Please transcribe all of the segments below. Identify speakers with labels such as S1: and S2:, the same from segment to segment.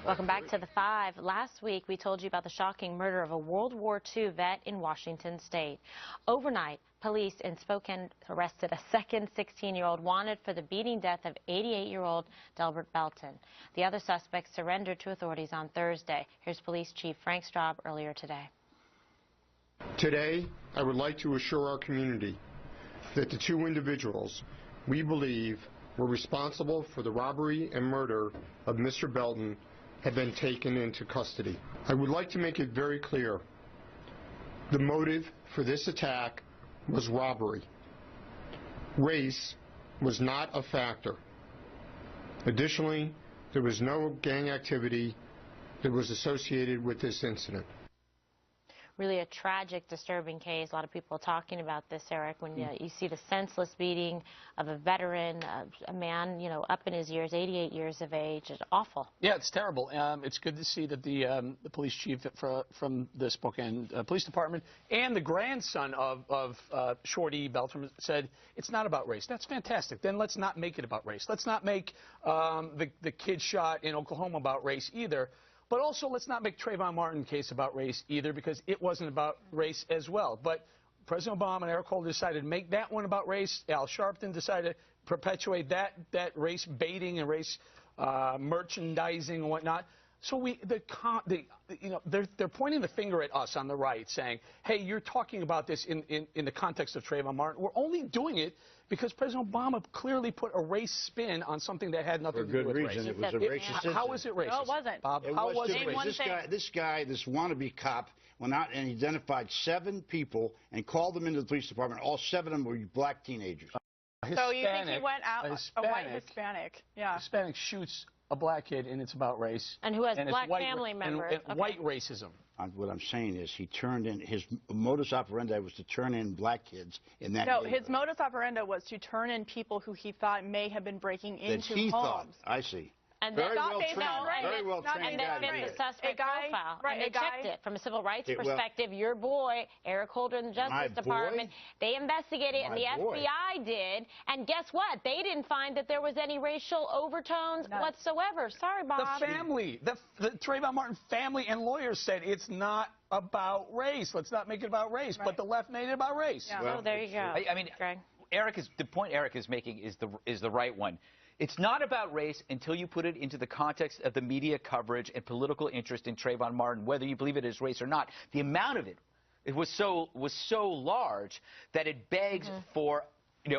S1: Welcome back to the 5. Last week, we told you about the shocking murder of a World War II vet in Washington state. Overnight, police in Spokane arrested a second 16-year-old wanted for the beating death of 88-year-old Delbert Belton. The other suspects surrendered to authorities on Thursday. Here's Police Chief Frank Straub earlier today.
S2: Today, I would like to assure our community that the two individuals we believe were responsible for the robbery and murder of Mr. Belton have been taken into custody. I would like to make it very clear. The motive for this attack was robbery. Race was not a factor. Additionally, there was no gang activity that was associated with this incident.
S1: Really a tragic, disturbing case. A lot of people talking about this, Eric, when you see the senseless beating of a veteran, a man, up in his years, 88 years of age. It's awful.
S3: Yeah, it's terrible. It's good to see that the police chief from the Spokane Police Department and the grandson of Shorty Belton said it's not about race. That's fantastic. Then let's not make it about race. Let's not make the kid shot in Oklahoma about race either. But also, let's not make Trayvon Martin case about race either, because it wasn't about race as well. But President Obama and Eric Holder decided to make that one about race. Al Sharpton decided to perpetuate that race baiting and race merchandising and whatnot. So they're pointing the finger at us on the right, saying, "Hey, you're talking about this in the context of Trayvon Martin." We're only doing it because President Obama clearly put a race spin on something that had nothing to do with race.
S4: For good reason. It was a racist incident.
S3: How was it racist?
S5: No, it wasn't.
S3: Bob, how was it racist?
S4: This guy, this wannabe cop, went out and identified 7 people and called them into the police department. All 7 of them were black teenagers.
S5: So you think he went out a white Hispanic? Yeah.
S3: Hispanic shoots a black kid, and it's about race.
S1: And who has black family members.
S3: And white racism.
S4: What I'm saying is he turned in, his modus operandi was to turn in black kids in that
S5: No, his modus operandi was to turn in people who he thought may have been breaking into homes.
S4: Thought. I see.
S1: And
S4: very well trained,
S1: and that fit the suspect profile.
S5: Right,
S1: and they checked it from a civil rights perspective. Your boy, Eric Holder, in the Justice Department, they investigated it, and the FBI did. And guess what? They didn't find that there was any racial overtones whatsoever. Sorry, Bob.
S3: The family, the Trayvon Martin family and lawyers said it's not about race. Let's not make it about race. But the left made it about race.
S5: Yeah.
S1: Well, there you go.
S6: I mean,
S1: Greg.
S6: the point Eric is making is the right one. It's not about race until you put it into the context of the media coverage and political interest in Trayvon Martin, whether you believe it is race or not. The amount of it was so large that it begs for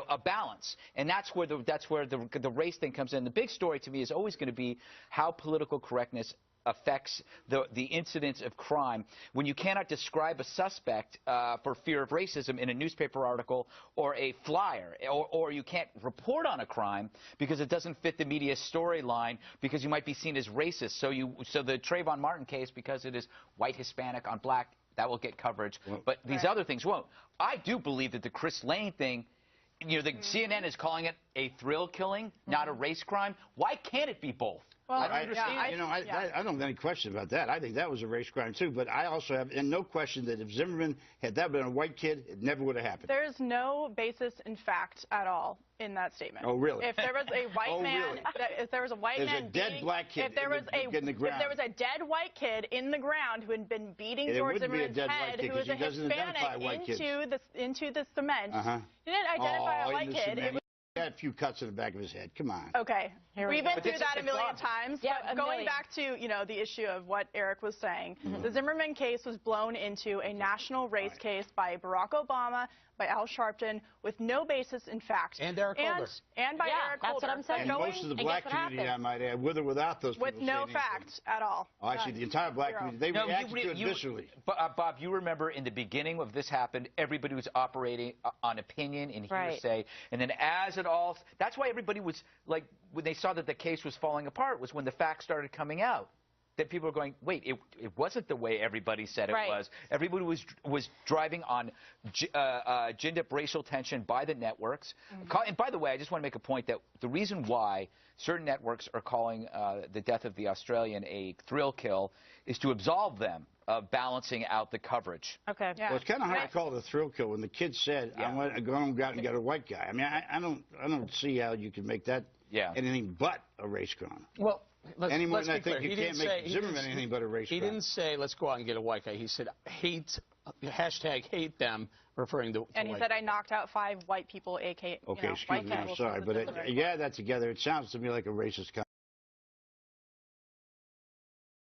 S6: a balance, and that's where the race thing comes in. The big story to me is always going to be how political correctness affects the incidence of crime when you cannot describe a suspect for fear of racism in a newspaper article or a flyer, or you can't report on a crime because it doesn't fit the media storyline because you might be seen as racist. So the Trayvon Martin case, because it is white, Hispanic on black, that will get coverage, but these other things won't. I do believe that the Chris Lane thing, the CNN is calling it a thrill killing, not a race crime. Why can't it be both?
S5: Well,
S4: I don't have any question about that. I think that was a race crime, too. But I also have no question that if Zimmerman had that been a white kid, it never would have happened.
S5: There's no basis in fact at all in that statement.
S4: Oh, really?
S5: If there was a white man, if there was a white man,
S4: there's a dead black kid
S5: if there was a dead white kid in the ground who had been beating George Zimmerman's head, who was a Hispanic into the cement, he didn't identify a white kid.
S4: He had a few cuts in the back of his head. Come on.
S5: Okay. We've been through that a million times. But going back to, the issue of what Eric was saying, the Zimmerman case was blown into a national race case by Barack Obama, by Al Sharpton, with no basis in fact.
S3: And Eric Holder.
S5: And by Eric Holder.
S1: That's what I'm saying.
S4: And most of the black community, I might add, with or without those people.
S5: With no fact at all.
S4: Oh, actually, the entire black community, they reacted to it viscerally.
S6: Bob, you remember in the beginning of this happened, everybody was operating on opinion and hearsay. And then as it all, that's why everybody was like, when they saw that the case was falling apart, was when the facts started coming out. That people are going, wait, it wasn't the way everybody said it was. Everybody was driving on ginned-up racial tension by the networks. And by the way, I just want to make a point that the reason why certain networks are calling the death of the Australian a thrill kill is to absolve them of balancing out the coverage.
S5: Okay. Yeah.
S4: Well, it's kind of hard to call it a thrill kill when the kid said, "I'm going to go out and get a white guy." I mean, I don't see how you can make that anything but a race crime.
S3: Well,
S4: Any more than I think you can't make Zimmerman anything but a race crime.
S3: He didn't say, let's go out and get a white guy. He said, hashtag hate them, referring to
S5: And he said, I knocked out 5 white people, a.k.a.
S4: Okay, excuse
S5: white
S4: me,
S5: people.
S4: I'm sorry, but yeah, that together, it sounds to me like a racist comment.